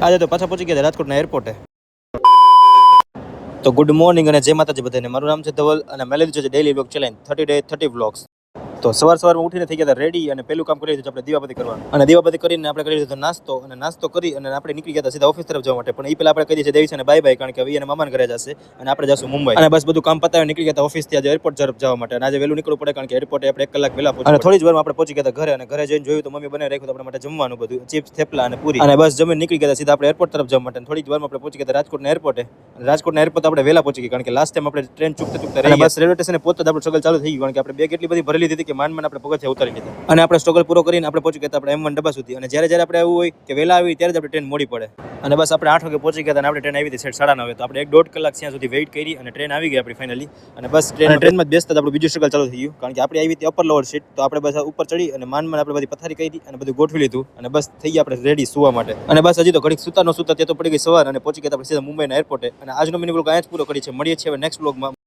આજે તો પાછા પહોંચી ગયા રાજકોટના એરપોર્ટે. તો ગુડ મોર્નિંગ અને જય માતાજી બધાને. મારું નામ છે ધવલ અને મેં લીધું છે daily vlog challenge 30 day 30 vlogs. તો સવારમાં ઉઠીને થઈ ગયા રેડી અને પેલું કામ કરી દીધું આપણે દીવાબત્તી કરવાનું. અને દીવાબત્તી કરીને આપણે કરી દીધો નાસ્તો અને નાસ્તો કરી અને આપણે નીકળી ગયા સીધા ઓફિસ તરફ જવા માટે. પણ એ પહેલા આપણે કરી છે દેવી છે બાય બાય, કારણ કે એને મામાના ઘરે જશે અને આપણે જશું મુંબઈ. અને બસ બધું કામ પતાવી નીકળી ગયા ઓફિસથી આજે એરપોર્ટ તરફ જવા માટે. અને આજે વહેલું નીકળવું પડે કારણ કે એરપોર્ટે આપણે 1 કલાક પહેલા પહોંચી. અને થોડી જ વારમાં આપણે પહોંચી ગયા ઘરે. અને ઘરે જઈને જોયું તો મમ્મી બનાવી રાખ્યું આપણા માટે જમવાનું બધું, ચિપ્સ, થેપલા અને પૂરી. અને બસ જમીને નીકળી ગયા સીધા આપણે એરપોર્ટ તરફ જવા માટે. થોડી જ વારમાં આપણે પહોંચી ગયા રાજકોટના એરપોર્ટે. રાજકોટના એરપોર્ટ આપણે વહેલા પહોંચી ગયા કારણ કે લાસ્ટ ટાઈમ આપણે ટ્રેન ચૂકતા રહી. બસ રેલવે સ્ટેશને પહોંચતા આપણું સ્ટ્રગલ ચાલુ થઈ ગયું કારણ કે આપણે બેગ એટલી બધી ભરેલી હતી કે માંડ આપણે પગથિયા ઉતારી લીધા. અને આપણે સ્ટ્રગલ પૂરો કરીને આપણે પહોંચી ગયા આપણે M1 ડબ્બા સુધી. અને જ્યારે આપણે એવું હોય કે વહેલા આવી ત્યારે જ આપણે ટ્રેન મોડી પડે. અને બસ આપણે 8 વાગે પહોંચી ગયા અને આપણે ટ્રેન આવી હતી 9:30. તો આપણે 1.5 કલાક ત્યાં સુધી વેઇટ કરી અને ટ્રેન આવી ગઈ આપણી ફાઇનલી. અને બસ ટ્રેનમાં જ બેસતા આપણું બીજું સ્ટ્રગલ ચાલુ થઈ ગયું કારણ કે આપણે આવી હતી અપર લોઅર સીટ. તો આપણે બસ ઉપર ચડી અને માંડ આપણે બધી પથારી કરી અને બધું ગોઠવી લીધું અને બસ થઈ ગયા આપણે રેડી સુવા માટે. અને બસ હજી તો ઘડીક સુતા ત્યાં તો પડી ગઈ સવાર અને પહોંચી ગયા આપણે સીધા મુંબઈના એરપોર્ટે. અને આજનો મિની બ્લોગ અહીંયા જ પૂરો કરી છે. મળીએ છીએ હવે નેક્સ્ટ બ્લોગમાં.